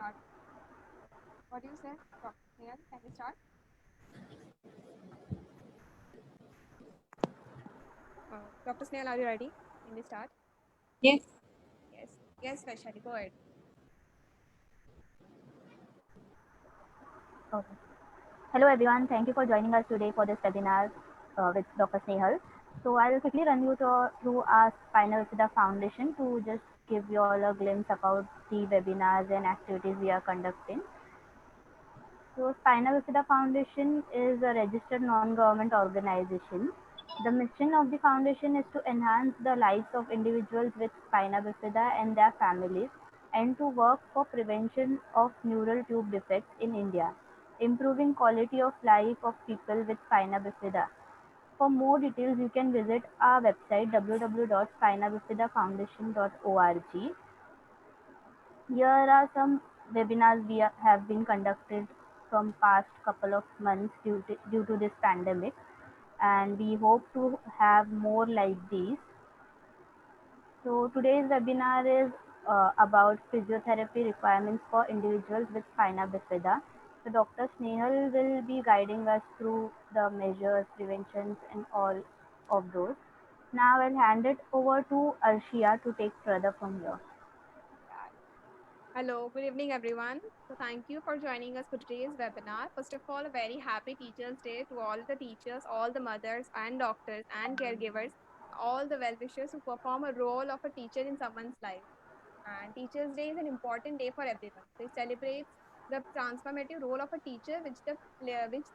start. What do you say, Dr. Snail? Can we start? Dr. Snail, are you ready? Can we start? Yes. Yes. Yes, Vaishali, go ahead. Okay. Hello everyone, thank you for joining us today for this webinar with Dr. Snehal. So I will quickly run you through our Spinal Visida Foundation to just give you all a glimpse about the webinars and activities we are conducting. So Spinal Visida Foundation is a registered non-government organization. The mission of the foundation is to enhance the lives of individuals with spina bifida and their families and to work for prevention of neural tube defects in India, improving quality of life of people with spina bifida. For more details, you can visit our website www.spinabifidafoundation.org. Here are some webinars we have been conducted from past couple of months due to this pandemic, and we hope to have more like these. So today's webinar is about physiotherapy requirements for individuals with spina bifida. So Dr. Snehal will be guiding us through the measures, preventions and all of those. Now I'll hand it over to Arshia to take further from here. Hello, good evening, everyone. So thank you for joining us for today's webinar. First of all, a very happy Teachers' Day to all the teachers, all the mothers and doctors and caregivers, all the well-wishers who perform a role of a teacher in someone's life. And Teachers' Day is an important day for everyone. So it celebrates the transformative role of a teacher which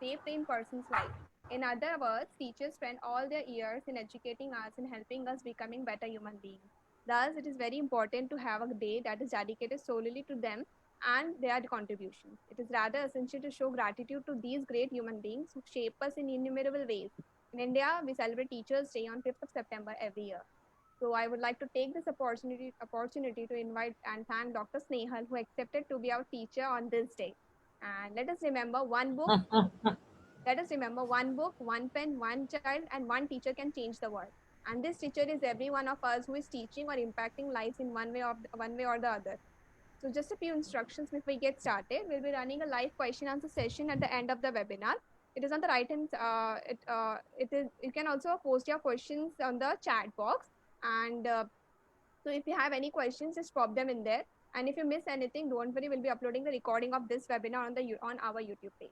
they play in person's life. In other words, teachers spend all their years in educating us and helping us becoming better human beings. Thus, it is very important to have a day that is dedicated solely to them and their contributions. It is rather essential to show gratitude to these great human beings who shape us in innumerable ways. In India, we celebrate Teachers' Day on 5th of September every year. So I would like to take this opportunity to invite and thank Dr. Snehal, who accepted to be our teacher on this day. And let us remember one book, one pen, one child, and one teacher can change the world. And this teacher is every one of us who is teaching or impacting lives in one way or the other. So just a few instructions before we get started. We'll be running a live question answer session at the end of the webinar. It is on the right hand. It is. You can also post your questions on the chat box, and so if you have any questions, just pop them in there. And if you miss anything, don't worry. We'll be uploading the recording of this webinar on our YouTube page.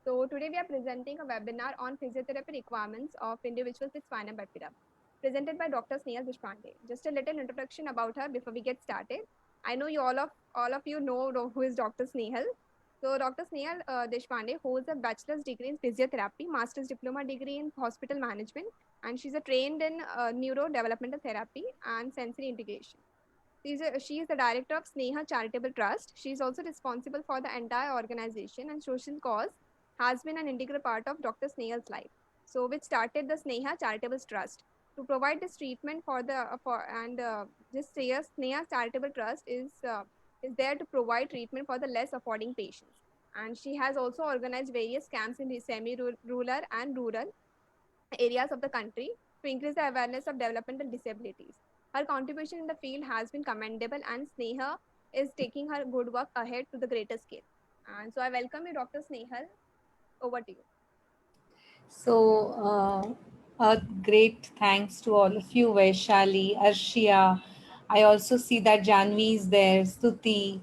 So today we are presenting a webinar on physiotherapy requirements of individuals with spina bifida, presented by Dr. Snehal Deshpande. Just a little introduction about her before we get started. I know you all of you know who is Dr. Snehal. So Dr. Snehal Deshpande holds a bachelor's degree in physiotherapy, master's diploma degree in hospital management, and she's a trained in neurodevelopmental therapy and sensory integration. She is the director of Sneha Charitable Trust. She is also responsible for the entire organization, and social cause has been an integral part of Dr. Snehal's life. So, which started the Sneha Charitable Trust to provide this treatment for the for and this Sneha Charitable Trust is there to provide treatment for the less affording patients. And she has also organized various camps in the semi-rural and rural areas of the country to increase the awareness of developmental disabilities. Her contribution in the field has been commendable, and Sneha is taking her good work ahead to the greater scale. And so I welcome you, Dr. Snehal. Over to you. So, a great thanks to all of you, Vaishali, Arshia. I also see that Janvi is there, Stuti,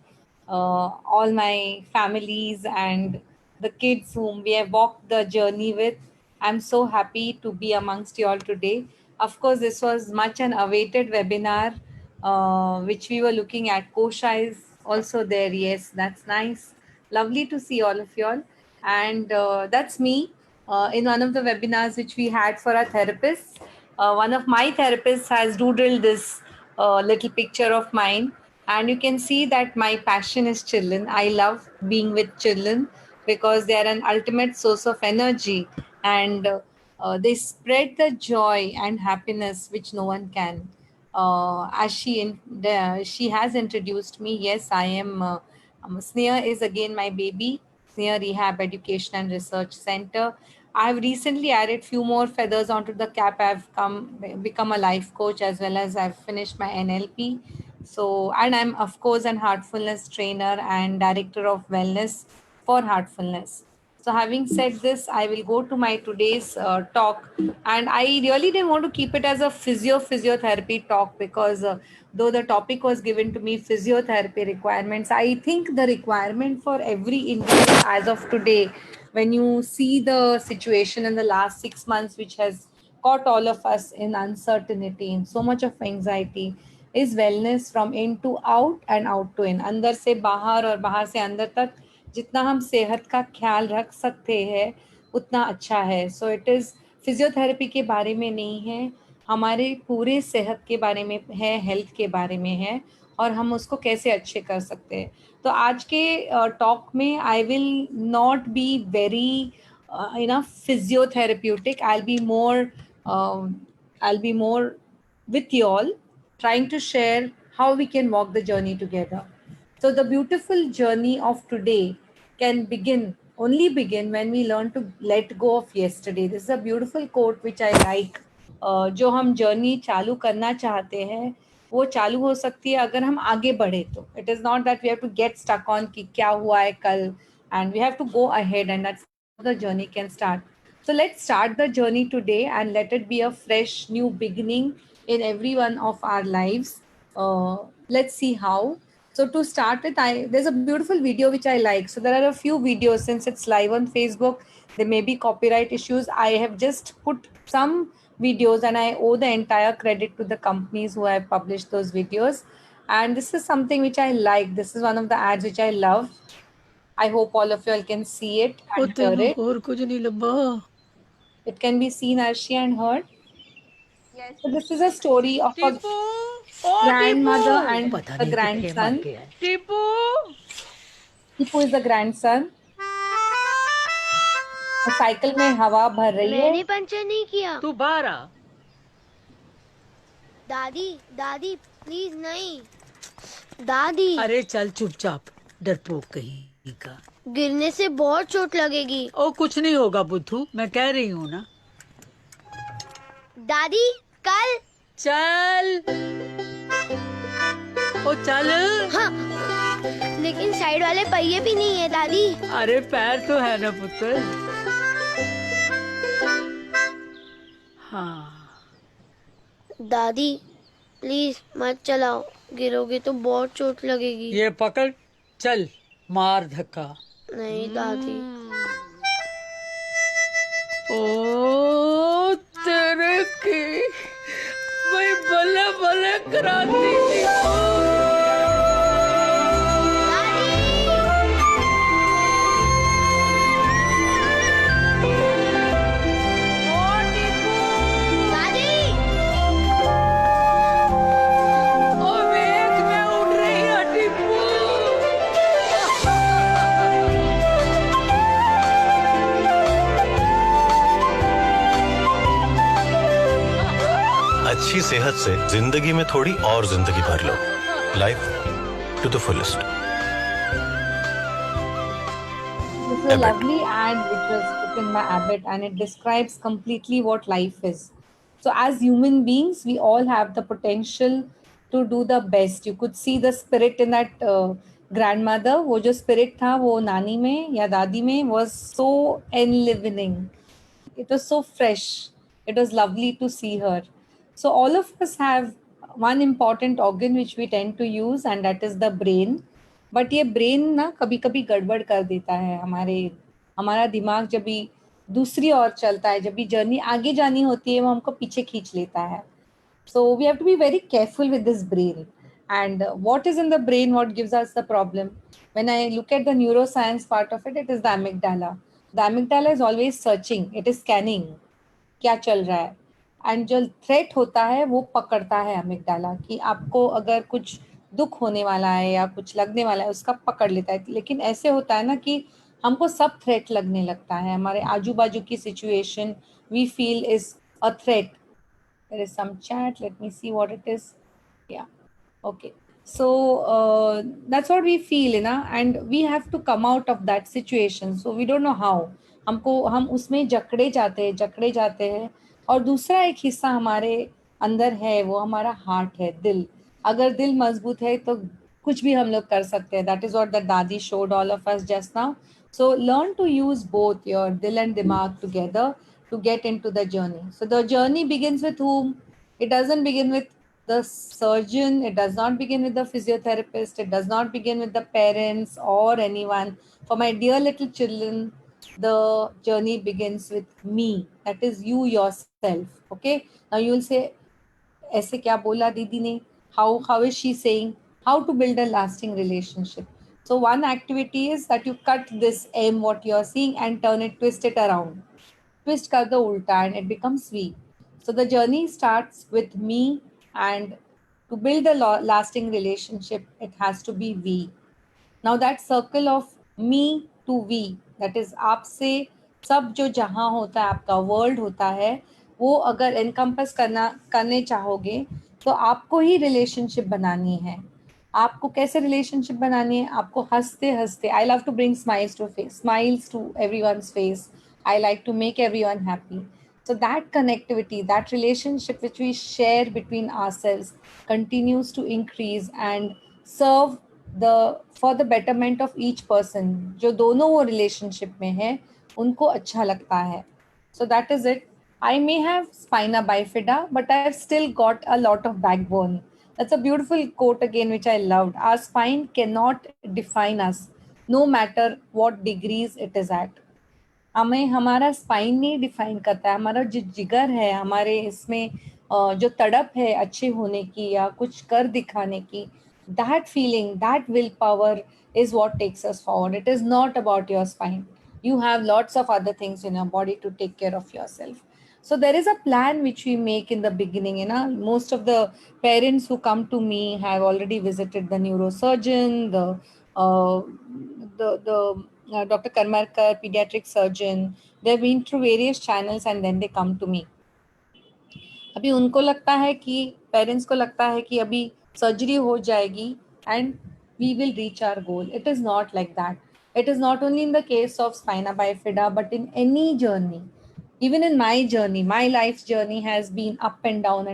all my families and the kids whom we have walked the journey with. I'm so happy to be amongst you all today. Of course, this was much an awaited webinar, which we were looking at. Kosha is also there. Yes, that's nice. Lovely to see all of you all. And that's me in one of the webinars which we had for our therapists. One of my therapists has doodled this little picture of mine, and you can see that my passion is children. I love being with children because they are an ultimate source of energy, and they spread the joy and happiness which no one can. As she has introduced me, yes, I am. Sneha is again my baby. Sneha Rehab Education and Research Center. I've recently added few more feathers onto the cap. I've become a life coach as well as I've finished my NLP. So, and I'm of course an heartfulness trainer and director of wellness for heartfulness. So, having said this, I will go to my today's talk, and I really didn't want to keep it as a physiotherapy talk because though the topic was given to me physiotherapy requirements, I think the requirement for every individual as of today, when you see the situation in the last 6 months, which has caught all of us in uncertainty, in so much of anxiety, is wellness from in to out and out to in. अंदर से बाहर और बाहर से अंदर तक जितना हम सेहत का ख्याल रख सकते हैं उतना अच्छा है. सो इट इज़ फिजियोथेरेपी के बारे में नहीं है, हमारे पूरे सेहत के बारे में है, हेल्थ के बारे में है और हम उसको कैसे अच्छे कर सकते हैं. तो आज के टॉक में I will not be very physiotherapeutic. I'll be more with you all, trying to share how we can walk the journey together. So the beautiful journey of today can only begin when we learn to let go of yesterday. This is a beautiful quote which I like. जो हम journey चालू करना चाहते हैं वो चालू हो सकती है अगर हम आगे बढ़े तो. It is not that we have to get stuck on कि क्या हुआ है कल, and we have to go ahead, and that's the journey can start. So let's start the journey today and let it be a fresh new beginning in every one of our lives. Let's see how. So to start it, there's a beautiful video which I like. So there are a few videos. Since it's live on Facebook, there may be copyright issues. I have just put some videos and I owe the entire credit to the companies who have published those videos. And this is something which I like. This is one of the ads which I love. I hope all of you all can see it and hear it. और कुछ नहीं लब्बा. It can be seen, Arshi, and heard. Yes. So this is a story of a grandmother and a grandson. Tipu Tipu is the grandson. Cycle में हवा भर रही है. मैंने puncture नहीं किया. तू बाहर आ. दादी दादी प्लीज नहीं. दादी अरे चल चुपचाप, डरपोक कहीं का. गिरने से बहुत चोट लगेगी. ओ कुछ नहीं होगा बुद्धू, मैं कह रही हूँ ना. दादी कल. चल ओ चल. हाँ लेकिन साइड वाले पहिए भी नहीं है दादी. अरे पैर तो है ना पुत्र. हाँ दादी प्लीज मत चलाओ, गिरोगे तो बहुत चोट लगेगी. ये पकड़, चल मार धक्का. नहीं दादी. ओ तेरे की मैं बल्ले बल्ले कराती थी. अच्छी सेहत से जिंदगी में थोड़ी और जिंदगी भर लो. Life to the fullest. This is a lovely ad which was written by Abbott, and it describes completely what life is. So as human beings, we all have the potential to do the best. You could see the spirit in that grandmother. वो जो spirit था वो नानी में या दादी में was so enlivening. It was so fresh. It was lovely to see her. So all of us have one important organ which we tend to use, and that is the brain. But ये brain ना कभी कभी गड़बड़ कर देता है. हमारा दिमाग जब भी दूसरी ओर चलता है, जब भी जर्नी आगे जानी होती है वो हमको पीछे खींच लेता है. So we have to be very careful with this brain. And what is in the brain, what gives us the problem? When I look at the neuroscience part of it, it is the amygdala. The amygdala is always searching. It is scanning. क्या चल रहा है. And जो threat होता है वो पकड़ता है अमिगडाला कि आपको अगर कुछ दुख होने वाला है या कुछ लगने वाला है उसका पकड़ लेता है. लेकिन ऐसे होता है ना कि हमको सब थ्रेट लगने लगता है. हमारे आजू बाजू की situation we feel is a threat. There is some chat, let me see what it is. Yeah okay, so that's what we feel ना, and we have to come out of that situation. So we don't know how. हम उसमें जकड़े जाते हैं. और दूसरा एक हिस्सा हमारे अंदर है, वो हमारा हार्ट है, दिल. अगर दिल मजबूत है तो कुछ भी हम लोग कर सकते हैं. That is what the दादी showed all of us just now. So learn to use both your dil and dimag together to get into the journey. So the journey begins with whom? It doesn't begin with the surgeon, it does not begin with the physiotherapist, it does not begin with the parents or anyone. For my dear little children, the journey begins with me. That is you yourself. Okay. Now you will say, ऐसे क्या बोला दीदी ने? How is she saying? How to build a lasting relationship? So one activity is that you cut this M, what you are seeing, and turn it, twist it around. Twist kar do ulta and it becomes we. So the journey starts with me, and to build a lasting relationship, it has to be we. Now that circle of me to we, that is आपसे सब जो जहाँ होता है, आपका world होता है, वो अगर एनकम्पस करने चाहोगे तो आपको ही रिलेशनशिप बनानी है. आपको कैसे रिलेशनशिप बनानी है? आपको हंसते हंसते, I love to bring smiles to everyone's face. I like to make everyone happy. So that connectivity, that relationship which we share between ourselves continues to increase and serve for the betterment of each person. जो दोनों वो relationship में है, उनको अच्छा लगता है. So that is it. I may have spina bifida, but I have still got a lot of backbone. That's a beautiful quote again, which I loved. Our spine cannot define us, no matter what degrees it is at. हमें हमारा spine नहीं define करता है. हमारा जो जिगर है, हमारे इसमें जो तड़प है अच्छे होने की या कुछ कर दिखाने की, that feeling, that willpower is what takes us forward. It is not about your spine. You have lots of other things in your body to take care of yourself. So there is a plan which we make in the beginning. Most of the parents who come to me have already visited the neurosurgeon, the Dr. Karmarkar, pediatric surgeon. They've been through various channels and then they come to me. अभी उनको लगता है कि parents को लगता है कि अभी सर्जरी हो जाएगी and we will reach our goal. It is not like that. It is not only in the case of spina bifida, but in any journey. Even in my journey, my life's journey has been up and down,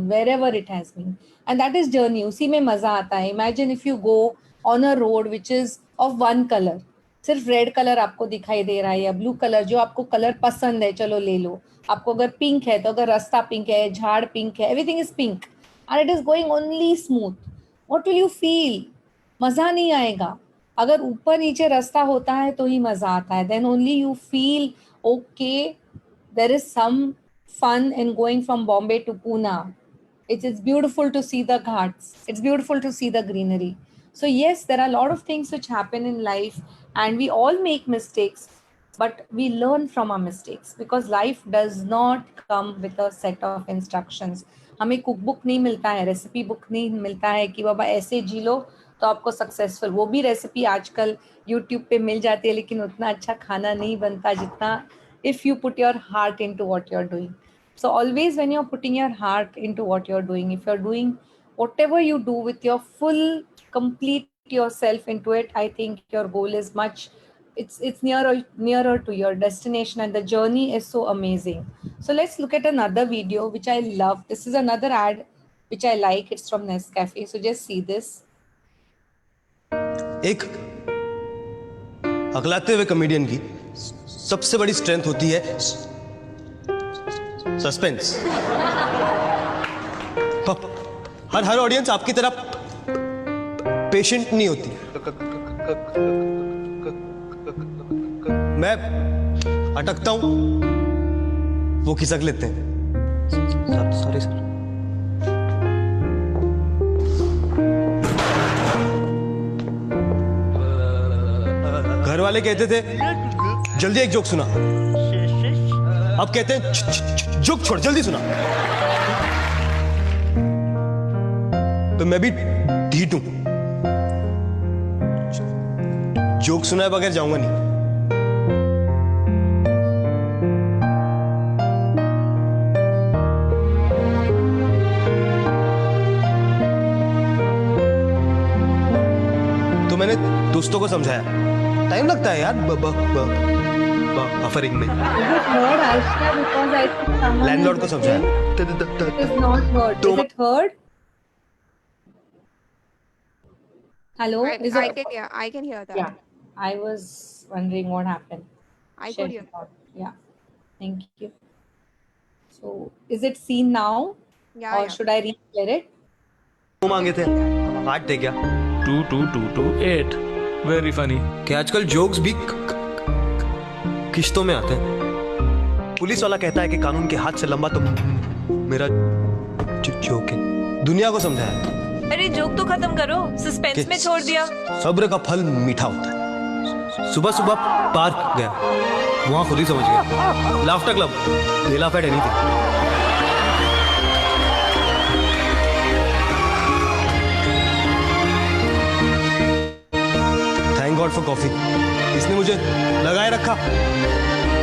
wherever it has been. And that is journey. उसी में मजा आता है. Imagine if you go on a road which is of one color. सिर्फ red colour आपको दिखाई दे रहा है या ब्लू कलर, जो आपको कलर पसंद है चलो ले लो. आपको अगर पिंक है तो अगर रास्ता पिंक है, झाड़ पिंक है, everything is pink and it is going only smooth, what will you feel? मजा नहीं आएगा. अगर ऊपर नीचे रास्ता होता है तो ही मजा आता है. Then only you feel okay, there is some fun in going from Bombay to Pune. It's beautiful to see the ghats. It's beautiful to see the greenery. So yes, there are a lot of things which happen in life and we all make mistakes, but we learn from our mistakes because life does not come with a set of instructions. हमें cook book नहीं मिलता है, recipe book नहीं मिलता है कि बाबा ऐसे जी लो तो आपको सक्सेसफुल. वो भी रेसिपी आजकल यूट्यूब पे मिल जाती है, लेकिन उतना अच्छा खाना नहीं बनता जितना if you put your heart into what you're doing. So always when you're putting your heart into what you're doing, if you're doing whatever you do with your full complete yourself into it, I think your goal is much, it's nearer to your destination and the journey is so amazing. So let's look at another video which I love. This is another ad which I like. It's from Nescafe. So just see this. एक अगलाते हुए comedian की सबसे बड़ी strength होती है suspense. हर audience आपकी तरह patient नहीं होती. मैं अटकता हूं, वो खिसक लेते हैं. Sorry sir. घर वाले कहते थे जल्दी एक जोक सुना, अब कहते हैं जोक छोड़ जल्दी सुना. तो मैं भी ढीठ हूं, जोक सुनाए बगैर जाऊंगा नहीं. तो मैंने दोस्तों को समझाया, टाइम लगता है यार बफरिंग में. लैंडलॉर्ड को समझाया. Hello, is it? I can hear that. Yeah, I was wondering what happened. I Share could your hear. thought. Yeah, thank you. So, is it seen now, Yeah, or yeah. should I re-share it? वो You मांगे can थे see that. 8 थे क्या 22228 very funny क्या आजकल jokes भी किश्तों में आते हैं पुलिस वाला कहता है कि कानून के हाथ से लंबा तो मेरा जोक है दुनिया को समझाया अरे जोक तो खत्म करो, सस्पेंस में छोड़ दिया। सब्र का फल मीठा होता है सुबह सुबह पार्क गया वहां खुद ही समझ गया laughter club they laugh at anything thank God for coffee इसने मुझे लगाए रखा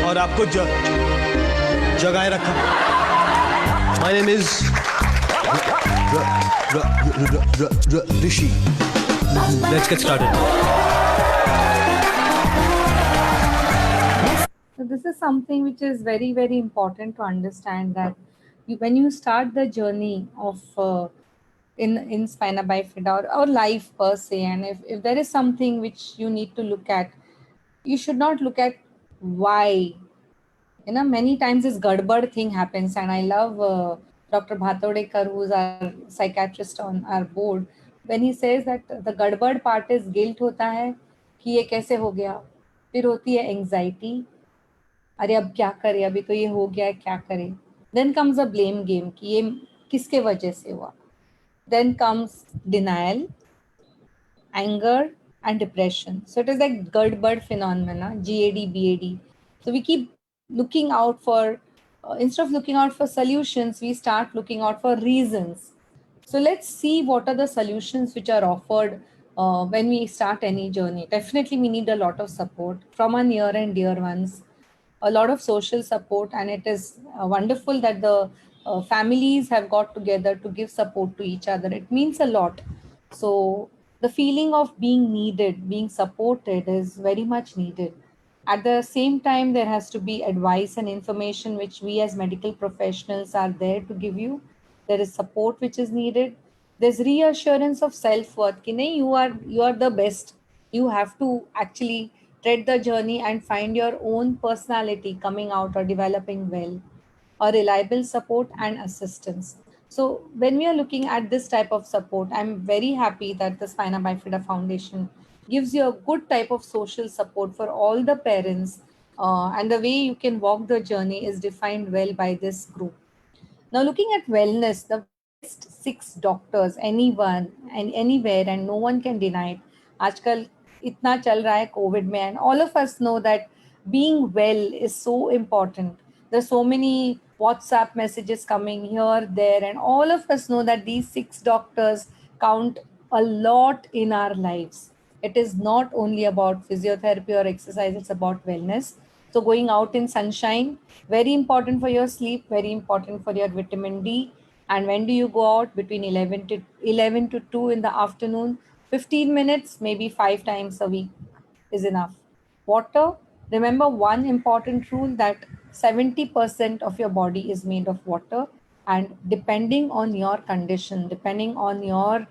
और आपको जगाए रखा my name is Rishi let's get started So this is something which is very, very important to understand that when you start the journey of in spina bifida or life per se, and if there is something which you need to look at, you should not look at why. You know, many times this gadbad thing happens, and I love Dr. Bhatodekar, who's our psychiatrist on our board, when he says that the gadbad part is guilt hota hai कि ये कैसे हो गया, फिर होती है anxiety, अरे अब क्या करें, अभी तो ये हो गया है, क्या करें. Then comes a blame game कि ये किसके वजह से हुआ. Then comes denial, anger and depression. So it is like Gerd-Bud phenomena, GAD, BAD. So we keep looking out for, instead of looking out for solutions, we start looking out for reasons. So let's see what are the solutions which are offered when we start any journey. Definitely we need a lot of support from our near and dear ones, a lot of social support, and it is wonderful that the families have got together to give support to each other. It means a lot. So the feeling of being needed, being supported is very much needed. At the same time, there has to be advice and information which we as medical professionals are there to give you. There is support which is needed. There's reassurance of self-worth. Ki nahi, you are the best. You have to actually tread the journey and find your own personality coming out or developing well, or reliable support and assistance. So when we are looking at this type of support, I'm very happy that the Spina Bifida Foundation gives you a good type of social support for all the parents, and the way you can walk the journey is defined well by this group. Now, looking at wellness, the best 6 doctors, anyone and anywhere, and no one can deny it. आजकल इतना चल रहा है COVID में, and all of us know that being well is so important. There's so many WhatsApp messages coming here, there, and all of us know that these 6 doctors count a lot in our lives. It is not only about physiotherapy or exercise, it's about wellness. So going out in sunshine, very important for your sleep, very important for your vitamin D. And when do you go out? Between 11 to 2 in the afternoon, 15 minutes, maybe 5 times a week is enough. Water, remember one important rule that 70% of your body is made of water, and depending on your condition, depending on your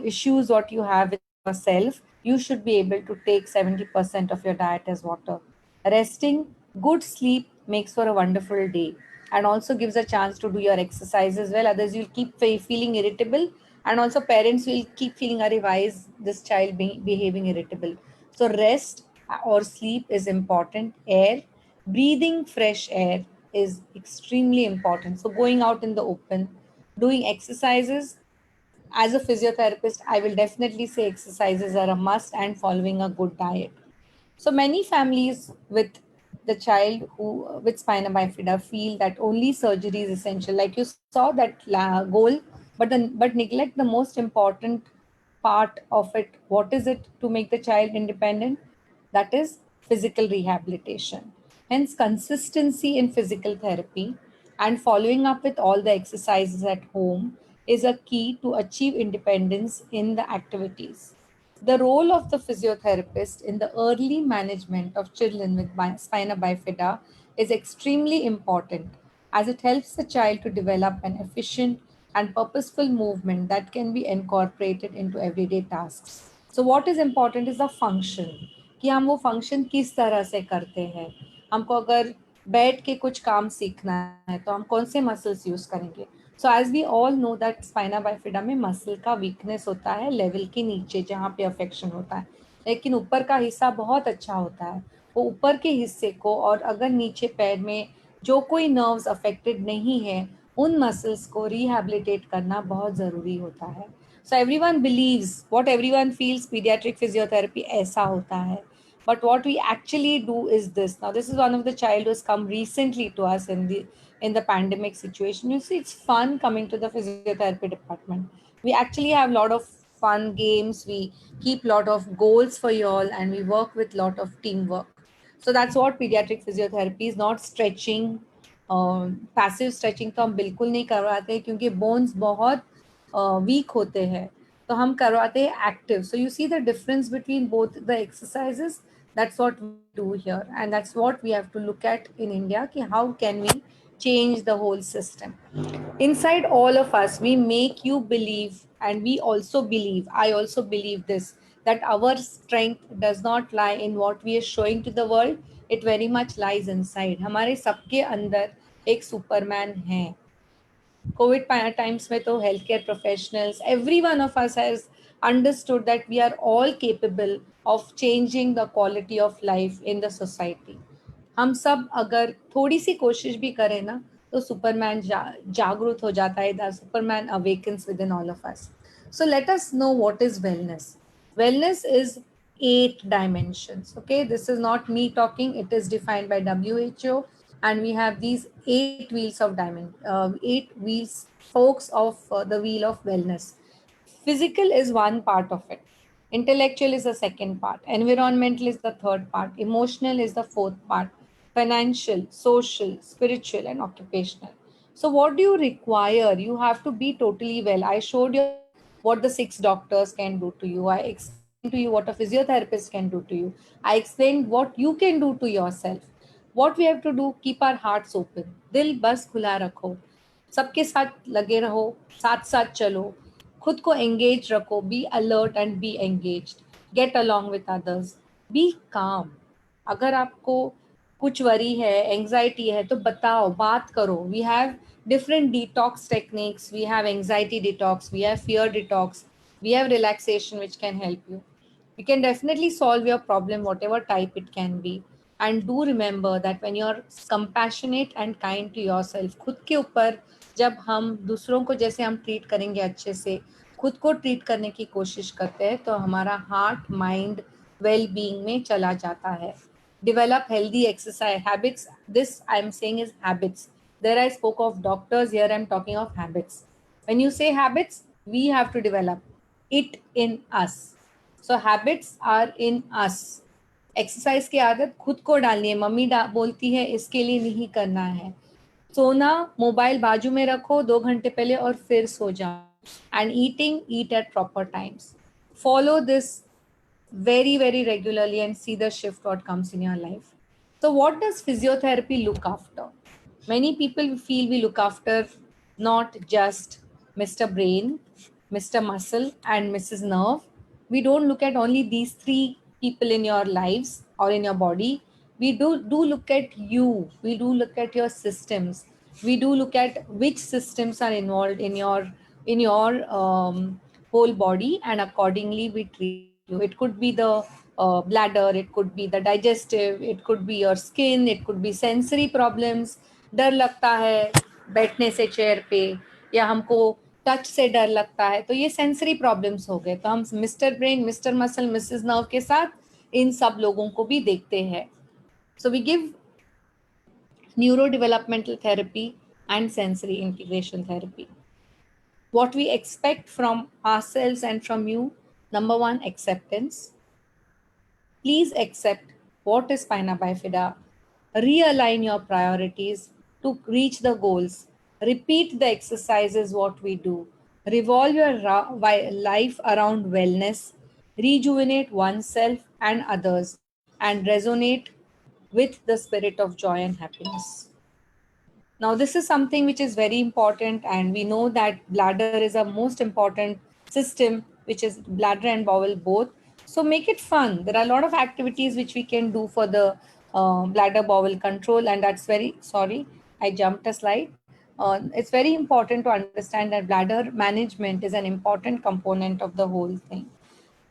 issues, what you have with yourself, you should be able to take 70% of your diet as water. Resting, good sleep makes for a wonderful day and also gives a chance to do your exercise as well. Others, you'll keep feeling irritable, and also parents will keep feeling, why is this child behaving irritable? So rest or sleep is important. Air, breathing fresh air is extremely important. So going out in the open, doing exercises. As a physiotherapist, I will definitely say exercises are a must, and following a good diet. So many families with the child who with spina bifida feel that only surgery is essential. Like you saw that goal, but neglect the most important part of it. What is it to make the child independent? That is physical rehabilitation. Hence, consistency in physical therapy and following up with all the exercises at home is a key to achieve independence in the activities. The role of the physiotherapist in the early management of children with spina bifida is extremely important, as it helps the child to develop an efficient and purposeful movement that can be incorporated into everyday tasks. So what is important is the function, कि हम वो function किस तरह से करते हैं. हमको अगर बैठ के कुछ काम सीखना है तो हम कौन से मसल्स यूज करेंगे. So as we all know that spina bifida में मसल का वीकनेस होता है लेवल के नीचे जहाँ पे अफेक्शन होता है, लेकिन ऊपर का हिस्सा बहुत अच्छा होता है. वो ऊपर के हिस्से को, और अगर नीचे पैर में जो कोई नर्व्स अफेक्टेड नहीं है उन मसल्स को रिहैबिलिटेट करना बहुत ज़रूरी होता है. So everyone believes, what everyone feels pediatric physiotherapy ऐसा होता है. But what we actually do is this. Now this is one of the child who has come recently to us in the pandemic situation. You see, it's fun coming to the physiotherapy department. We actually have a lot of fun games. We keep lot of goals for you all, and we work with lot of teamwork. So that's what pediatric physiotherapy is. Not stretching, passive stretching तो हम बिल्कुल नहीं करवाते क्योंकि bones बहुत week होते हैं, तो हम करवाते हैं active. So you see the difference between both the exercises. That's what we do here, and that's what we have to look at in India कि how can we change the whole system. Inside all of us, we make you believe, and we also believe, I also believe this, that our strength does not lie in what we are showing to the world. It very much lies inside. हमारे सबके अंदर एक Superman है. COVID times में तो healthcare professionals, every one of us has understood that we are all capable of changing the quality of life in the society. हम सब अगर थोड़ी सी कोशिश भी करें ना तो सुपरमैन जागरूक हो जाता है. The Superman awakens with in all of us. So let us know what is wellness. Wellness is 8 dimensions. Okay, this is not me talking, it is defined by WHO, and we have these 8 wheels of 8 wheels, spokes of the wheel of wellness. Physical is one part of it, intellectual is the second part, environmental is the third part, emotional is the fourth part, financial, social, spiritual, and occupational. So what do you require? You have to be totally well. I showed you what the 6 doctors can do to you. I explained to you what a physiotherapist can do to you. I explained what you can do to yourself. What we have to do, keep our hearts open. दिल बस खुला रखो, सबके साथ लगे रहो, साथ साथ चलो, खुद को engage रखो, be alert and be engaged. Get along with others. Be calm. अगर आपको कुछ वरी है, एंजाइटी है, तो बताओ, बात करो. We have different detox techniques. We have anxiety detox, we have fear detox, we have relaxation which can help you. You can definitely solve your problem whatever type it can be. And do remember that when you're compassionate and kind to yourself, खुद के ऊपर जब हम दूसरों को जैसे हम treat करेंगे अच्छे से, खुद को ट्रीट करने की कोशिश करते हैं, तो हमारा हार्ट माइंड वेल बीइंग में चला जाता है. Develop healthy exercise habits. This I'm saying is habits. There I spoke of doctors, here I'm talking of habits. When you say habits, we have to develop it in us. So habits are in us. Exercise की आदत खुद को डालनी है. Mummy बोलती है इसके लिए नहीं करना है. सोना, मोबाइल बाजू में रखो 2 घंटे पहले और फिर सो जाओ. And eating, eat at proper times. Follow this very, very regularly and see the shift what comes in your life. So what does physiotherapy look after? Many people feel we look after not just Mr. Brain, Mr. Muscle, and Mrs. Nerve. We don't look at only these 3 people in your lives or in your body. We do look at you. We do look at your systems. We do look at which systems are involved in your whole body, and accordingly we treat you. It could be the bladder, it could be the digestive, it could be your skin, it could be sensory problems. डर लगता है बैठने से chair पे, या हमको touch से डर लगता है, तो ये सेंसरी प्रॉब्लम्स हो गए. तो हम Mr Brain, Mr Muscle, Mrs Nerve के साथ इन सब लोगों को भी देखते हैं. So we give neuro developmental therapy and sensory integration therapy. What we expect from ourselves and from you: number 1, acceptance. Please accept what is spina bifida. Realign your priorities to reach the goals. Repeat the exercises what we do. Revolve your life around wellness. Rejuvenate oneself and others, and resonate with the spirit of joy and happiness. Now, this is something which is very important, and we know that bladder is a most important system, which is bladder and bowel both. So make it fun. There are a lot of activities which we can do for the bladder bowel control, and that's very, sorry, I jumped a slide. It's very important to understand that bladder management is an important component of the whole thing.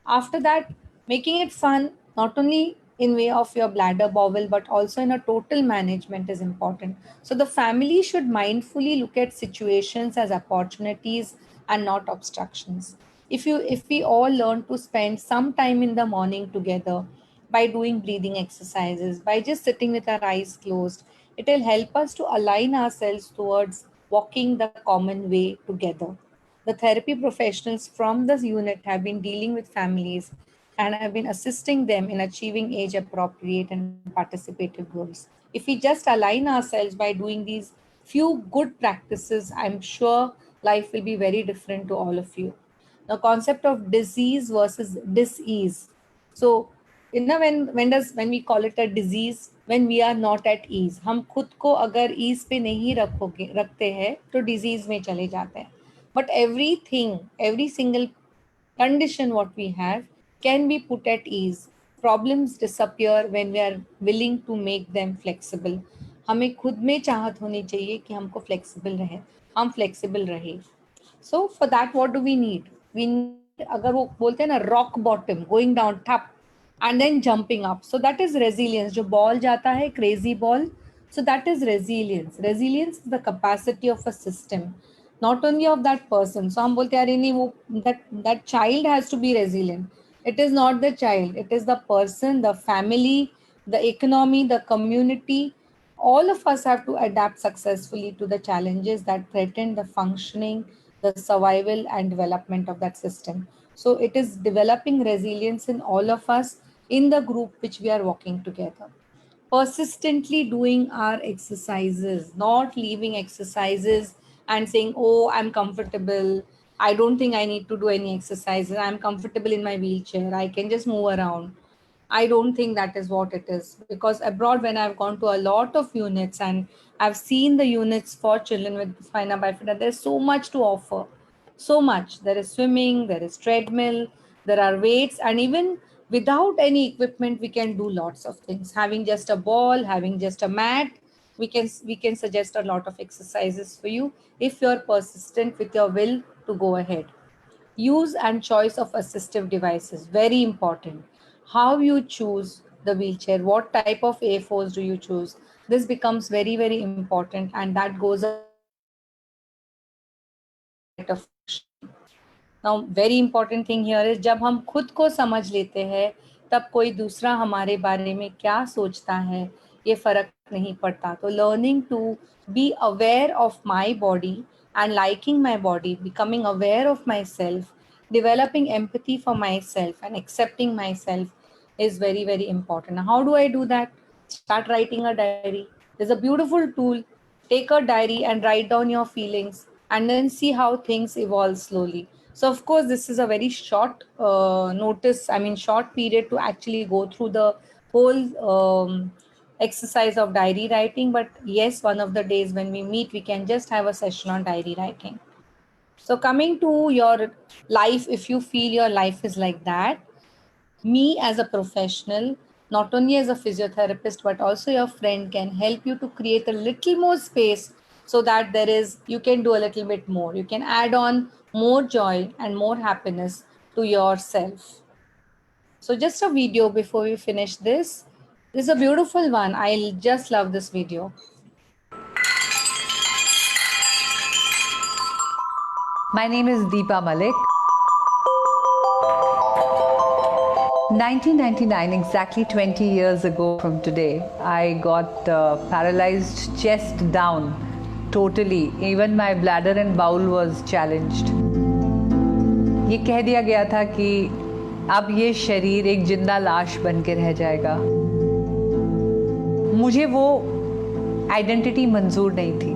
After that, making it fun, not only in way of your bladder bowel, but also in a total management is important. So the family should mindfully look at situations as opportunities and not obstructions. If we all learn to spend some time in the morning together by doing breathing exercises, by just sitting with our eyes closed, it will help us to align ourselves towards walking the common way together. The therapy professionals from this unit have been dealing with families and have been assisting them in achieving age appropriate and participative goals. If we just align ourselves by doing these few good practices, I'm sure life will be very different to all of you. The concept of disease versus dis-ease. So, when we call it a disease, when we are not at ease, हम खुद को अगर ease पे नहीं रखते हैं तो disease में चले जाते हैं. But every single condition what we have can be put at ease. Problems disappear when we are willing to make them flexible. हमें खुद में चाहत होनी चाहिए कि हमको flexible रहे, हम flexible रहे. So for that, what do we need? We need, अगर वो बोलते हैं ना rock bottom, going down, tap, and then jumping up. So that is resilience. जो ball जाता है, crazy ball. So that is resilience. Resilience is the capacity of a system, not only of that person. So हम बोलते हैं अरे नहीं वो that child has to be resilient. It is not the child. It is the person, the family, the economy, the community. All of us have to adapt successfully to the challenges that threaten the functioning, the survival and development of that system. So it is developing resilience in all of us in the group which we are walking together. Persistently doing our exercises, not leaving exercises and saying, oh, I'm comfortable. I don't think I need to do any exercises. I'm comfortable in my wheelchair. I can just move around. I don't think that is what it is, because abroad, when I've gone to a lot of units and I've seen the units for children with spina bifida, there's so much to offer. So much. There is swimming, there is treadmill, there are weights, and even without any equipment, we can do lots of things. Having just a ball, having just a mat, we can suggest a lot of exercises for you if you're persistent with your will to go ahead. Use and choice of assistive devices, very important. How you choose the wheelchair, what type of A4s do you choose? This becomes very, very important, and that goes now. Very important thing here is जब हम खुद को समझ लेते हैं तब कोई दूसरा हमारे बारे में क्या सोचता है ये फर्क नहीं पड़ता. तो learning to be aware of my body and liking my body, becoming aware of myself, developing empathy for myself and accepting myself is very, very important. Now, how do I do that? Start writing a diary. There's a beautiful tool. Take a diary and write down your feelings and then see how things evolve slowly. So, of course, this is a very short short period to actually go through the whole exercise of diary writing. But yes, one of the days when we meet, we can just have a session on diary writing. So coming to your life, if you feel your life is like that, me as a professional, not only as a physiotherapist, but also your friend can help you to create a little more space so that you can do a little bit more. You can add on more joy and more happiness to yourself. So just a video before we finish this. This is a beautiful one. I just love this video. My name is Deepa Malik. 1999, exactly 20 years ago from today, I got paralyzed chest down totally. Even my bladder and bowel was challenged. ये कह दिया गया था कि अब ये शरीर एक जिंदा लाश बन के रह जाएगा. मुझे वो आइडेंटिटी मंजूर नहीं थी.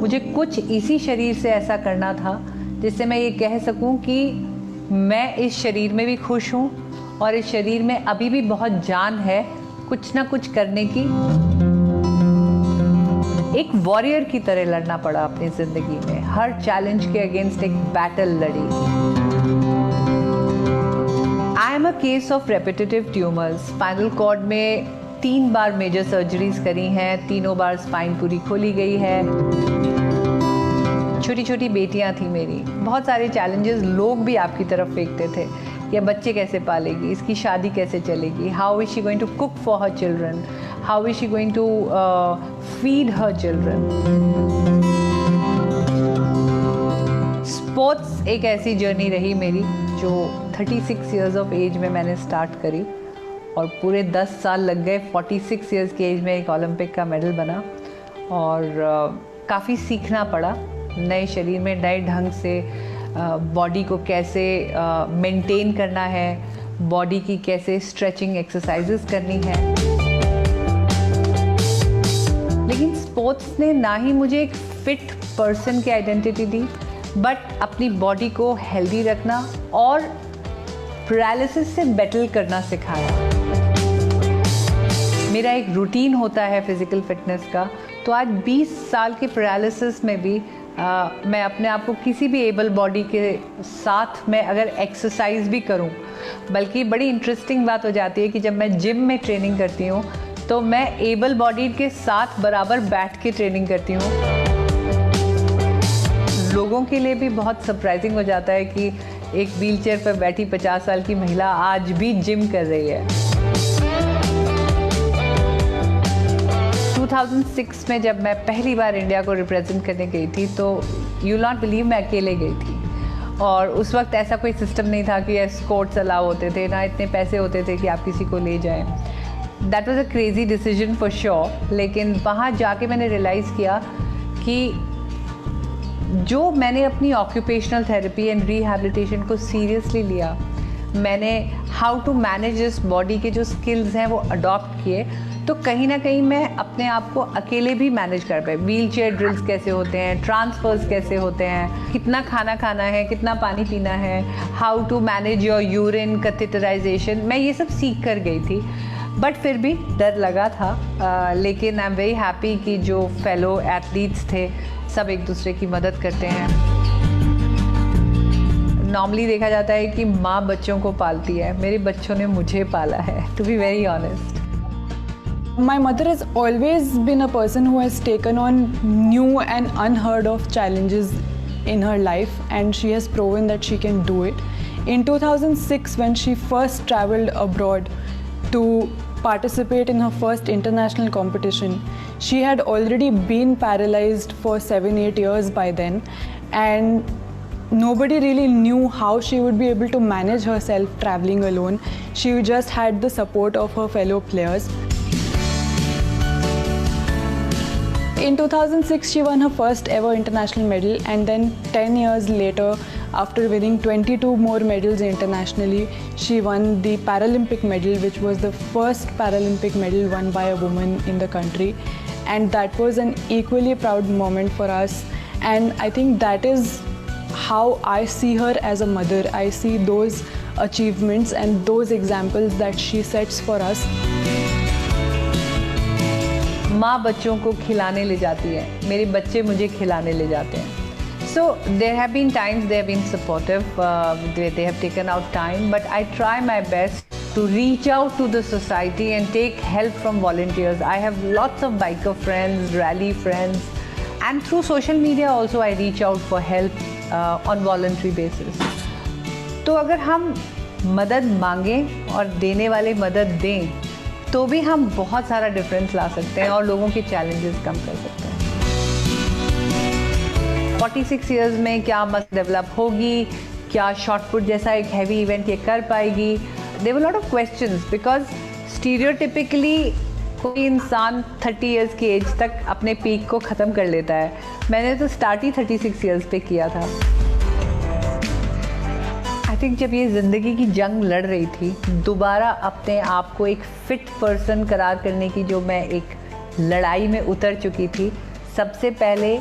मुझे कुछ इसी शरीर से ऐसा करना था जिससे मैं ये कह सकूं कि मैं इस शरीर में भी खुश हूं और इस शरीर में अभी भी बहुत जान है कुछ ना कुछ करने की. एक वॉरियर की तरह लड़ना पड़ा अपनी जिंदगी में. हर चैलेंज के अगेंस्ट एक बैटल लड़ी. I am a case of repetitive tumours. Spinal cord में 3 बार मेजर सर्जरीज करी हैं, तीनों बार स्पाइन पूरी खोली गई है। छोटी छोटी बेटियां थी मेरी, बहुत सारे चैलेंजेस लोग भी आपकी तरफ फेंकते थे। या बच्चे कैसे पालेगी, इसकी शादी कैसे चलेगी, how is she going to cook for her children, how is she going to feed her children. Sports एक ऐसी जर्नी रही मेरी जो 36 इयर्स ऑफ एज में मैंने स्टार्ट करी और पूरे 10 साल लग गए। 46 इयर्स की एज में एक ओलंपिक का मेडल बना और काफ़ी सीखना पड़ा नए शरीर में नए ढंग से बॉडी को कैसे मेंटेन करना है, बॉडी की कैसे स्ट्रेचिंग एक्सरसाइजेस करनी है। लेकिन स्पोर्ट्स ने ना ही मुझे एक फिट पर्सन की आइडेंटिटी दी, बट अपनी बॉडी को हेल्दी रखना और पैरालिसिस से बैटल करना सिखाया। मेरा एक रूटीन होता है फिज़िकल फिटनेस का, तो आज 20 साल के पैरालिसिस में भी मैं अपने आप को किसी भी एबल बॉडी के साथ में अगर एक्सरसाइज भी करूं, बल्कि बड़ी इंटरेस्टिंग बात हो जाती है कि जब मैं जिम में ट्रेनिंग करती हूं तो मैं एबल बॉडी के साथ बराबर बैठ के ट्रेनिंग करती हूं। लोगों के लिए भी बहुत सरप्राइजिंग हो जाता है कि एक व्हीलचेयर पर बैठी 50 साल की महिला आज भी जिम कर रही है। 2006 में जब मैं पहली बार इंडिया को रिप्रेजेंट करने गई थी तो यू नॉट बिलीव मैं अकेले गई थी और उस वक्त ऐसा कोई सिस्टम नहीं था कि एस्कॉर्ट्स अलाउ होते थे, ना इतने पैसे होते थे कि आप किसी को ले जाएं। That was a crazy decision for sure. लेकिन वहाँ जाके मैंने रियलाइज़ किया कि जो मैंने अपनी ऑक्यूपेशनल थेरेपी एंड रिहैबिलिटेशन को सीरियसली लिया, मैंने how to manage this body के जो स्किल्स हैं वो अडॉप्ट किए, तो कहीं ना कहीं मैं अपने आप को अकेले भी मैनेज कर पाई। व्हील चेयर ड्रिल्स कैसे होते हैं, ट्रांसफर्स कैसे होते हैं, कितना खाना खाना है, कितना पानी पीना है, how to manage your urine catheterization, मैं ये सब सीख कर गई थी। बट फिर भी डर लगा था, लेकिन आई एम वेरी हैप्पी कि जो फेलो एथलीट्स थे सब एक दूसरे की मदद करते हैं। नॉर्मली देखा जाता है कि माँ बच्चों को पालती है, मेरे बच्चों ने मुझे पाला है, to be very honest. My mother has always been a person who has taken on new and unheard of challenges in her life, and she has proven that she can do it. In 2006, when she first traveled abroad to participate in her first international competition, she had already been paralyzed for 7-8 years by then, and nobody really knew how she would be able to manage herself traveling alone. She just had the support of her fellow players. In 2006, she won her first ever international medal, and then 10 years later, after winning 22 more medals internationally, she won the Paralympic medal, which was the first Paralympic medal won by a woman in the country. And that was an equally proud moment for us. And I think that is how I see her as a mother. I see those achievements and those examples that she sets for us. माँ बच्चों को खिलाने ले जाती है, मेरे बच्चे मुझे खिलाने ले जाते हैं। So there have been times they have been supportive, they have taken out time, but I try my best to reach out to the society and take help from volunteers. I have lots of biker friends, rally friends, and through social media also I reach out for help on voluntary basis. तो अगर हम मदद मांगें और देने वाले मदद दें तो भी हम बहुत सारा डिफरेंस ला सकते हैं और लोगों के चैलेंजेस कम कर सकते हैं। 46 इयर्स में क्या मसल डेवलप होगी, क्या शॉटपुट जैसा एक हैवी इवेंट ये कर पाएगी, there were lot of questions because stereotypically कोई इंसान 30 इयर्स की एज तक अपने पीक को ख़त्म कर लेता है। मैंने तो स्टार्ट ही 36 इयर्स पे किया था। आई थिंक जब ये ज़िंदगी की जंग लड़ रही थी, दोबारा अपने आप को एक फ़िट पर्सन करार करने की जो मैं एक लड़ाई में उतर चुकी थी, सबसे पहले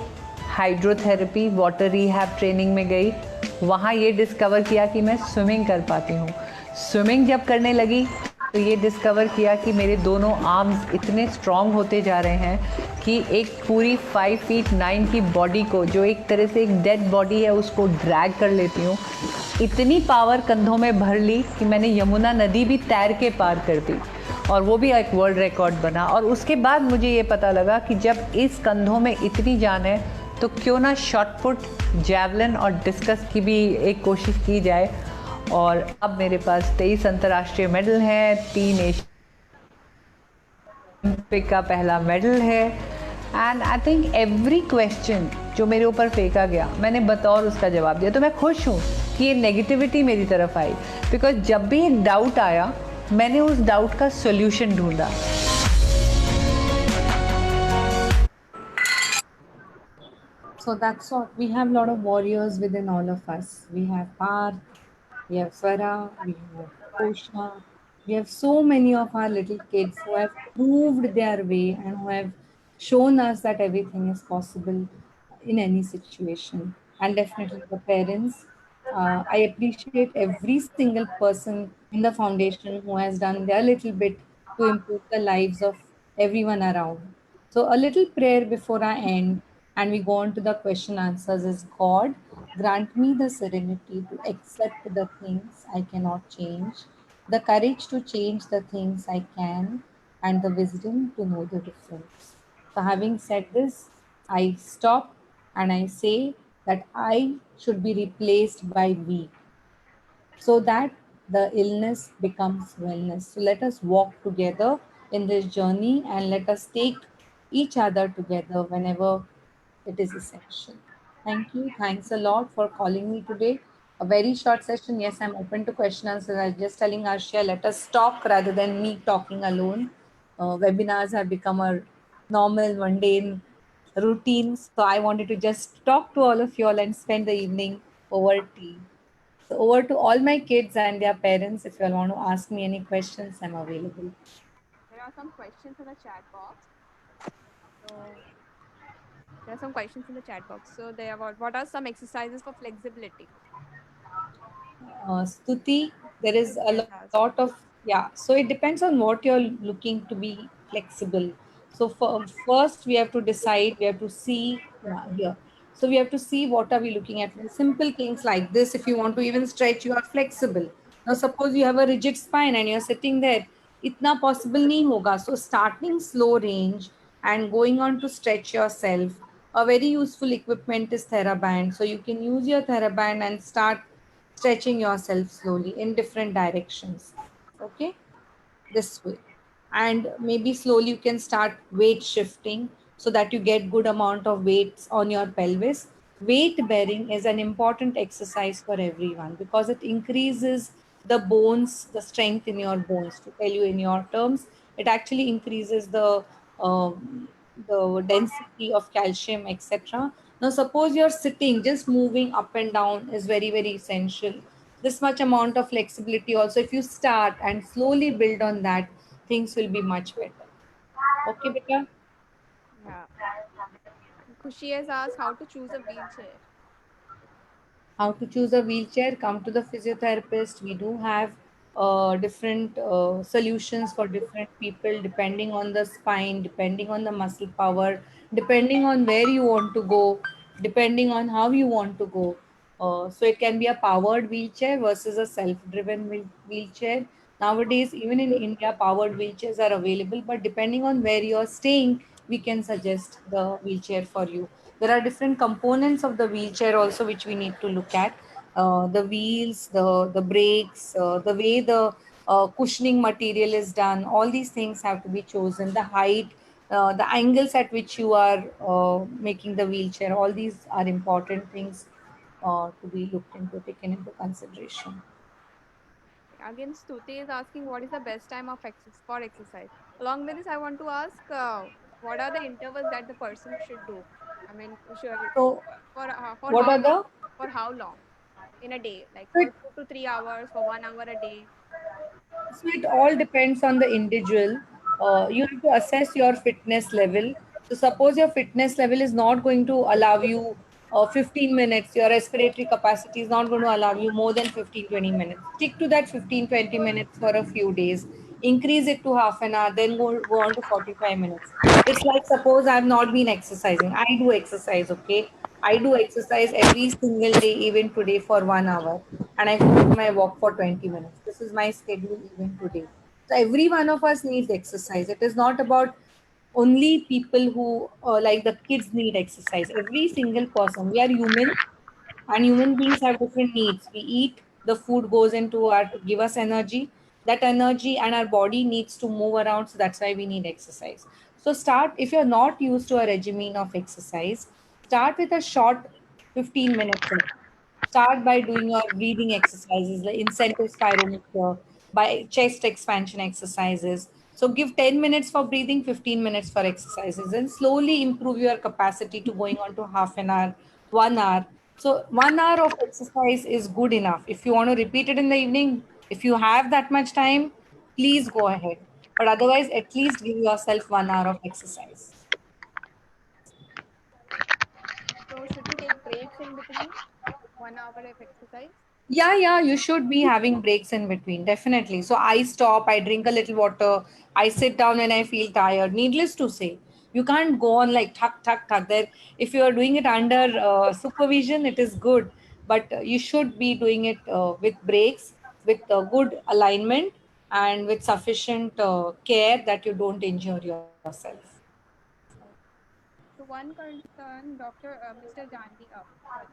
हाइड्रोथेरेपी वाटर रिहैब ट्रेनिंग में गई। वहाँ ये डिस्कवर किया कि मैं स्विमिंग कर पाती हूँ। स्विमिंग जब करने लगी तो ये डिस्कवर किया कि मेरे दोनों आर्म्स इतने स्ट्रॉन्ग होते जा रहे हैं कि एक पूरी 5 फीट 9 की बॉडी को, जो एक तरह से एक डेड बॉडी है, उसको ड्रैग कर लेती हूँ। इतनी पावर कंधों में भर ली कि मैंने यमुना नदी भी तैर के पार कर दी, और वो भी एक वर्ल्ड रिकॉर्ड बना। और उसके बाद मुझे ये पता लगा कि जब इस कंधों में इतनी जान है तो क्यों ना शॉट पुट, जैवलिन और डिस्कस की भी एक कोशिश की जाए। और अब मेरे पास 23 अंतर्राष्ट्रीय मेडल हैं, 3 एशियन ओलंपिक का पहला मेडल है। And I think every question जो मेरे ऊपर फेंका गया, मैंने बतौर उसका जवाब दिया। तो मैं खुश हूँ कि ये नेगेटिविटी मेरी तरफ आई, बिकॉज जब भी एक डाउट आया मैंने उस डाउट का सॉल्यूशन ढूंढा। So that's what we have. A lot of warriors within all of us. We have Parth, we have Swara, we have Kosha, we have so many of our little kids who have proved their way and who have shown us that everything is possible in any situation. And definitely the parents. I appreciate every single person in the foundation who has done their little bit to improve the lives of everyone around. So a little prayer before I end and we go on to the question answers is: God, grant me the serenity to accept the things I cannot change, the courage to change the things I can, and the wisdom to know the difference. So having said this, I stop and I say that I should be replaced by we, so that the illness becomes wellness. So let us walk together in this journey and let us take each other together whenever it is essential. Thank you. Thanks a lot for calling me today. A very short session. Yes, I'm open to question answers. I was just telling Arshia, let us talk rather than me talking alone. Webinars have become a normal, mundane routine. So I wanted to just talk to all of you all and spend the evening over tea. So over to all my kids and their parents. If you all want to ask me any questions, I'm available. There are some questions in the chat box. So there are some questions in the chat box. So they are what are some exercises for flexibility? Stuti, there is a lot of, yeah. So it depends on what you're looking to be flexible. So first we have to decide, we have to see, yeah, here. So we have to see what are we looking at. Simple things like this, if you want to even stretch, you are flexible. Now suppose you have a rigid spine and you're sitting there, itna possible nahi hoga. So starting slow range and going on to stretch yourself. A very useful equipment is TheraBand. So you can use your TheraBand and start stretching yourself slowly in different directions. Okay, this way. And maybe slowly you can start weight shifting so that you get good amount of weights on your pelvis. Weight bearing is an important exercise for everyone because it increases the bones, the strength in your bones. To tell you in your terms, it actually increases the density of calcium, etc. Now, suppose you're sitting, just moving up and down is very, very essential. This much amount of flexibility also, if you start and slowly build on that, things will be much better. Okay, Beta? Yeah. Khushi has asked how to choose a wheelchair. How to choose a wheelchair? Come to the physiotherapist. We do have different solutions for different people depending on the spine, depending on the muscle power, depending on where you want to go, depending on how you want to go. So it can be a powered wheelchair versus a self-driven wheelchair. Nowadays, even in India, powered wheelchairs are available, but depending on where you're staying, we can suggest the wheelchair for you. There are different components of the wheelchair also which we need to look at. The wheels, the brakes, the way the cushioning material is done. All these things have to be chosen. The height, the angles at which you are making the wheelchair. All these are important things to be looked into, taken into consideration. Again, Stuti is asking what is the best time of for exercise. Along with this, I want to ask what are the intervals that the person should do? I mean, sure, So, for what how are long? the? For how long in a day? Like So for it 2 to 3 hours, for 1 hour a day. So it all depends on the individual. You have to assess your fitness level. So suppose your fitness level is not going to allow you 15 minutes, your respiratory capacity is not going to allow you more than 15-20 minutes. Stick to that 15-20 minutes for a few days. Increase it to half an hour, then go on to 45 minutes. It's like suppose I've not been exercising. I do exercise, okay? I do exercise every single day, even today for 1 hour. and I go for my walk for 20 minutes. This is my schedule even today. So every one of us needs exercise. It is not about only people who like the kids need exercise. Every single person. We are human, and human beings have different needs. We eat, the food goes into our to give us energy. That energy and our body needs to move around, so that's why we need exercise. So start, if you're not used to a regimen of exercise, start with a short 15 minutes. Start by doing your breathing exercises, like incentive spirometer, by chest expansion exercises. So give 10 minutes for breathing, 15 minutes for exercises, and slowly improve your capacity to going on to half an hour, 1 hour. So 1 hour of exercise is good enough. If you want to repeat it in the evening, if you have that much time, please go ahead. But otherwise, at least give yourself 1 hour of exercise. So should we take breaks in between 1 hour of exercise? Yeah, you should be having breaks in between, definitely. So I stop, I drink a little water, I sit down when I feel tired. Needless to say, you can't go on like tuck, tuck, tuck. There, if you are doing it under supervision, it is good, but you should be doing it with breaks, with good alignment, and with sufficient care that you don't injure yourself. So one concern, Dr. Mr. Janvi, sorry,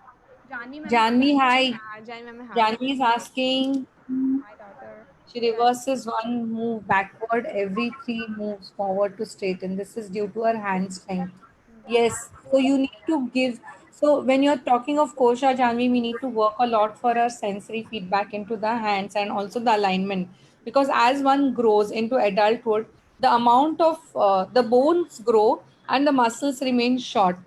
Janvi ma'am is Janvi, hi. Janvi ma'am, hi. Janvi is asking. Hi, daughter. She Yes. reverses one move backward every three moves forward to straighten. This is due to her hand strength. Yes, so you need to give. So when you're talking of Kosha Janvi, we need to work a lot for our sensory feedback into the hands and also the alignment. Because as one grows into adulthood, the amount of the bones grow and the muscles remain short.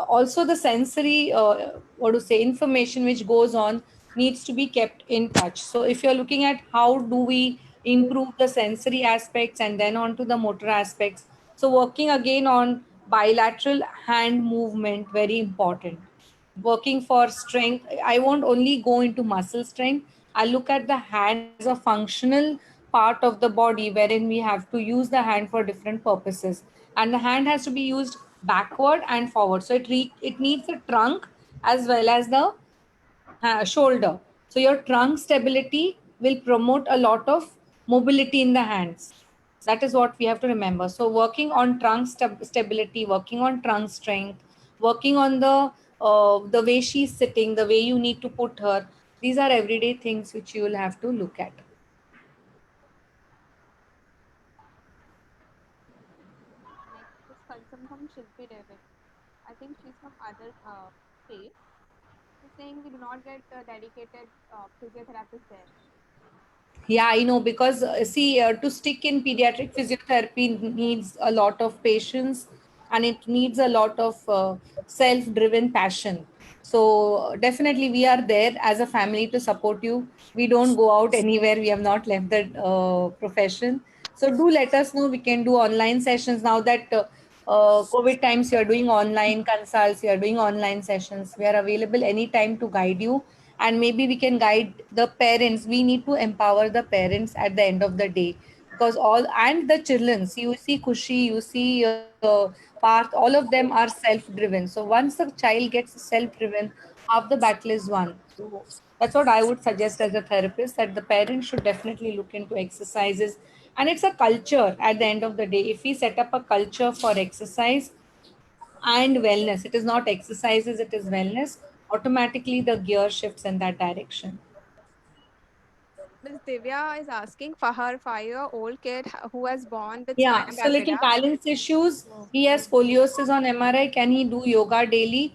Also the sensory what to say information which goes on needs to be kept in touch. So if you're looking at how do we improve the sensory aspects and then on to the motor aspects, so working again on bilateral hand movement, very important. Working for strength, I won't only go into muscle strength, I look at the hand as a functional part of the body wherein we have to use the hand for different purposes, and the hand has to be used backward and forward. So it needs a trunk as well as the shoulder. So your trunk stability will promote a lot of mobility in the hands. That is what we have to remember. So working on trunk stability, working on trunk strength, working on the way she's sitting, the way you need to put her. These are everyday things which you will have to look at. Next is concern from Shilpi Devi. I think she's from other state. She's saying we do not get dedicated physiotherapists there. Yeah, I know, because see, to stick in pediatric physiotherapy needs a lot of patience, and it needs a lot of self-driven passion. So definitely we are there as a family to support you. We don't go out anywhere. We have not left the profession. So do let us know. We can do online sessions now that COVID times. You are doing online consults. You are doing online sessions. We are available anytime to guide you, and maybe we can guide the parents. We need to empower the parents at the end of the day, because all and the children, so you see Kushi, you see Parth, all of them are self driven. So once the child gets self driven, half the battle is won. So that's what I would suggest as a therapist, that the parents should definitely look into exercises. And it's a culture at the end of the day. If we set up a culture for exercise and wellness, it is not exercises, it is wellness, automatically the gear shifts in that direction. Ms. Divya is asking for her 5-year-old kid who was born with Yeah, spina so little bifida. balance issues. He has scoliosis on MRI. Can he do yoga daily?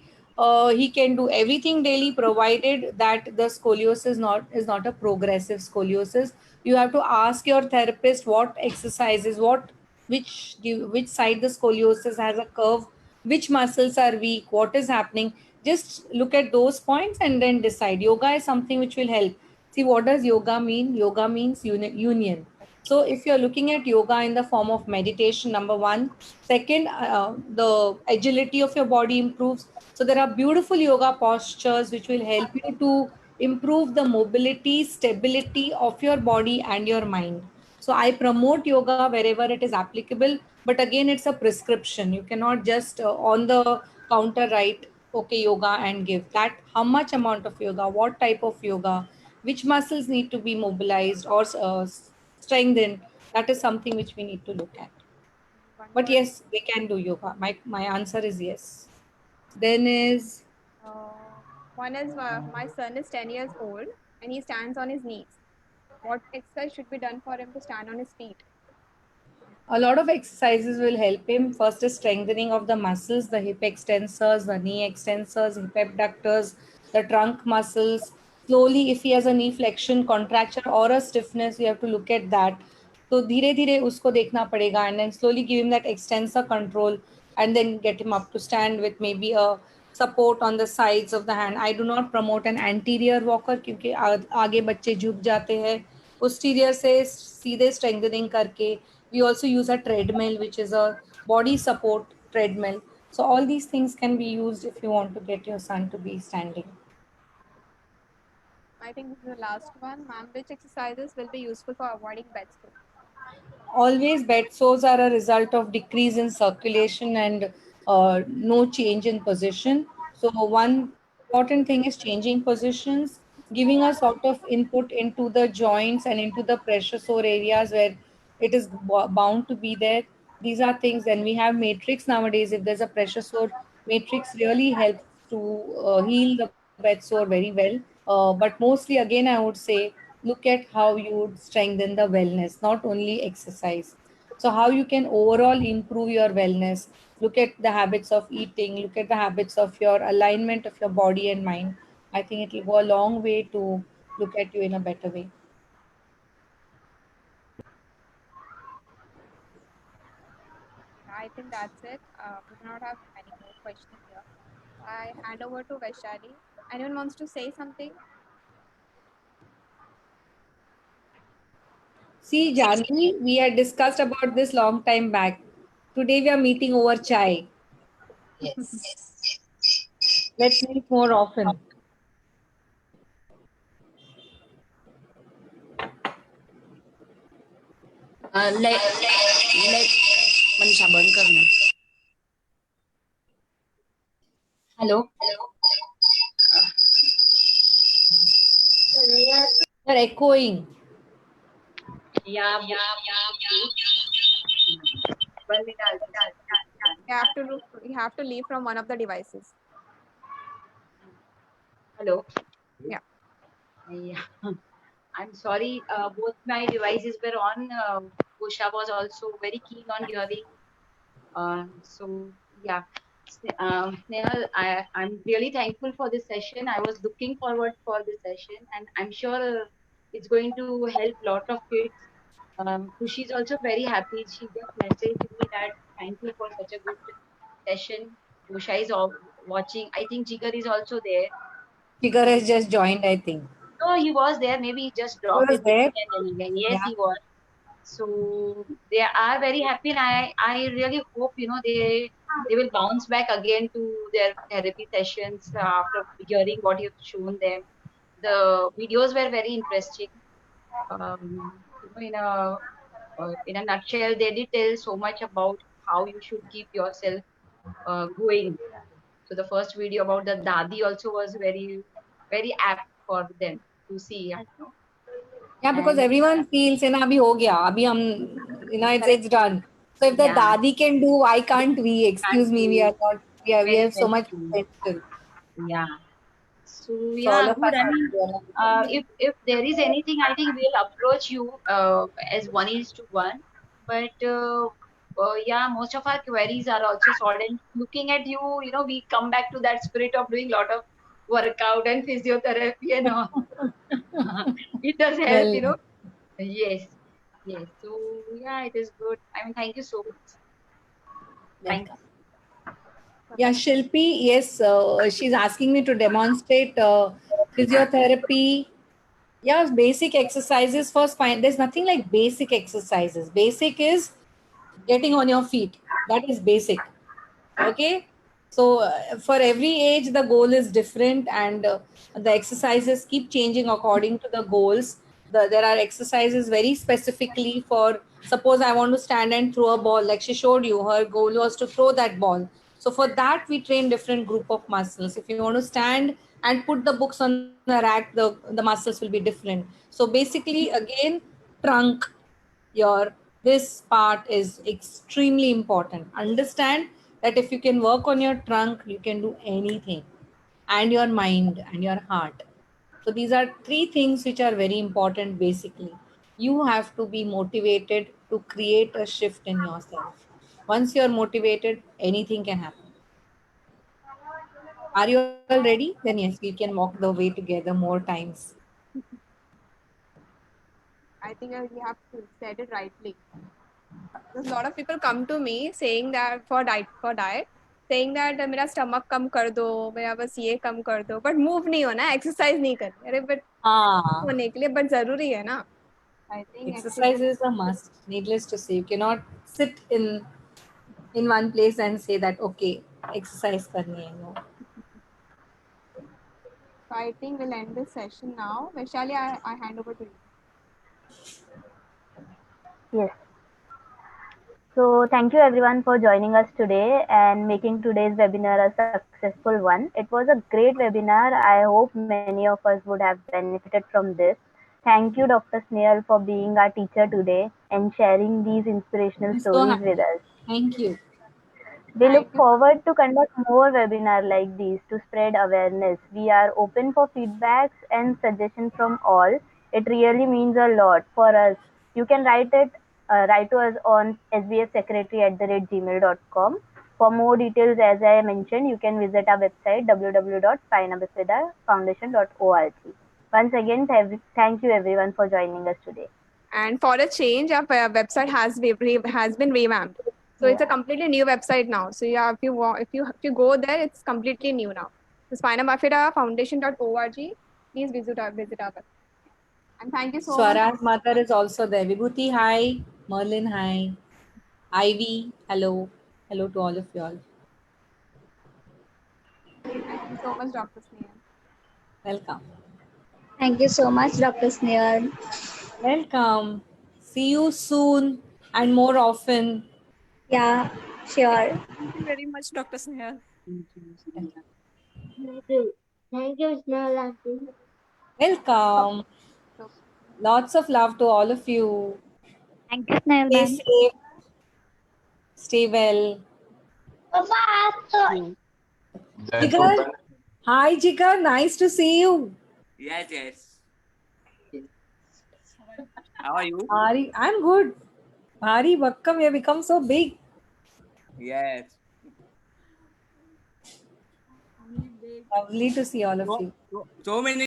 He can do everything daily, provided that the scoliosis not a progressive scoliosis. You have to ask your therapist what exercises, which side the scoliosis has a curve, which muscles are weak, what is happening. Just look at those points and then decide. Yoga is something which will help. See, what does yoga mean? Yoga means union. So if you're looking at yoga in the form of meditation, number one. Second, the agility of your body improves. So there are beautiful yoga postures which will help you to improve the mobility, stability of your body and your mind. So I promote yoga wherever it is applicable, but again, it's a prescription. You cannot just on the counter write, okay, yoga, and give that. How much amount of yoga, what type of yoga, which muscles need to be mobilized or strengthened. That is something which we need to look at. But yes, they can do yoga. My answer is yes. Then is One is my son is 10 years old and he stands on his knees. What exercise should be done for him to stand on his feet? a lot of exercises will help him. First is strengthening of the muscles, the hip extensors, the knee extensors, hip abductors, the trunk muscles. Slowly, if he has a knee flexion, contracture or a stiffness, you have to look at that. So धीरे धीरे उसको देखना पड़ेगा, and then slowly give him that extensor control and then get him up to stand with maybe a support on the sides of the hand. I do not promote an anterior walker क्योंकि आगे बच्चे झुक जाते हैं. Posterior से सीधे strengthening करके. We also use a treadmill, which is a body support treadmill. So all these things can be used if you want to get your son to be standing. I think this is the last one. Ma'am, which exercises will be useful for avoiding bed sores? Always bed sores are a result of decrease in circulation and no change in position. So one important thing is changing positions, giving a sort of input into the joints and into the pressure sore areas where it is bound to be there. These are things. Then we have matrix nowadays. If there's a pressure sore, matrix really helps to heal the bed sore very well. But mostly, again, I would say look at how you would strengthen the wellness, not only exercise. So how you can overall improve your wellness. Look at the habits of eating, look at the habits of your alignment of your body and mind. I think it will go a long way to look at you in a better way. I think that's it. We do not have any more questions here. I hand over to Vaishali. Anyone wants to say something? See, Janvi, we had discussed about this long time back. Today we are meeting over chai. Yes. Let's meet more often. Manisha बंद करना. Hello. You're echoing. Yeah. You have to leave from one of the devices. Hello. Yeah. I'm sorry. Both my devices were on. Usha was also very keen on hearing. So yeah. Snehal, I'm really thankful for this session. I was looking forward for this session, and I'm sure it's going to help lot of kids. Khushi is also very happy. She just messaged me that thank you for such a good session. Usha is watching. I think Jigar is also there. Jigar has just joined, I think. No, he was there. Maybe he just dropped it there. Again. Yes, yeah. He was. So they are very happy, and I really hope they will bounce back again to their therapy sessions after hearing what you've shown them. The videos were very interesting. In a nutshell, they did tell so much about how you should keep yourself going. So the first video about the Dadi also was very, very apt for them to see. Yeah, because everyone feels, abhi ho gaya, abhi it's done. So if the Dadi can do, why can't we? Excuse me, we are not. Yeah, we have so much potential. Yeah. So yeah, good. I mean, if there is anything, I think we'll approach you as 1:1. But yeah, most of our queries are also solved. And looking at you, we come back to that spirit of doing a lot of workout and physiotherapy and all. It does help, Yes. So yeah, it is good. I mean, thank you so much. Thanks. Yeah, Shilpi, yes, she's asking me to demonstrate physiotherapy. Yeah, basic exercises for spine. There's nothing like basic exercises. Basic is getting on your feet. That is basic. Okay. So for every age, the goal is different, and the exercises keep changing according to the goals. There are exercises very specifically for, suppose I want to stand and throw a ball, like she showed you, her goal was to throw that ball. So for that, we train different group of muscles. If you want to stand and put the books on the rack, the muscles will be different. So basically, again, trunk, this part is extremely important. Understand that if you can work on your trunk, you can do anything, and your mind and your heart. So these are three things which are very important. Basically, you have to be motivated to create a shift in yourself. Once you're motivated, anything can happen. Are you all ready? Then yes, we can walk the way together more times. I think you have said it rightly. Because a lot of people come to me saying that for diet, saying that मेरा stomach कम कर दो, मेरा बस ये कम कर दो, but move नहीं होना, exercise नहीं करनी. अरे but होने के लिए but जरूरी है ना. I think exercise is a must. Needless to say, you cannot sit in one place and say that okay, exercise करनी है. No. So I think we'll end this session now. Vaishali, I hand over to you. Yes. So thank you everyone for joining us today and making today's webinar a successful one. It was a great webinar. I hope many of us would have benefited from this. Thank you, Dr. Snehal, for being our teacher today and sharing these inspirational stories with us. Thank you. We look forward to conduct more webinars like these to spread awareness. We are open for feedbacks and suggestions from all. It really means a lot for us. You can write to us on sbfsecretary@gmail.com. For more details, as I mentioned, you can visit our website www.finabisvidafoundation.org. Once again, thank you everyone for joining us today. And for a change, our website has been revamped. So it's a completely new website now. So yeah, if you go there, it's completely new now. So spinabifidafoundation.org. Please visit our website. And thank you so much. Swaraj Mother is also there. Vibhuti, hi. Merlin, hi. Ivy, hello. Hello to all of you all. Thank you so much, Dr. Snehal. Welcome. Thank you so much, Dr. Snehal. Welcome. See you soon and more often. Yeah, sure. Thank you very much, Dr. Snehal. Thank you, Snehal aunty. Welcome. Lots of love to all of you. Thank you, Snehal Stay ma'am. safe. Stay well. Jigar. Hi, Jigar. Nice to see you. Yes. How are you? Hari, I'm good. Hari, Bakkam, you have become so big. Yes. Lovely to see all of you. So many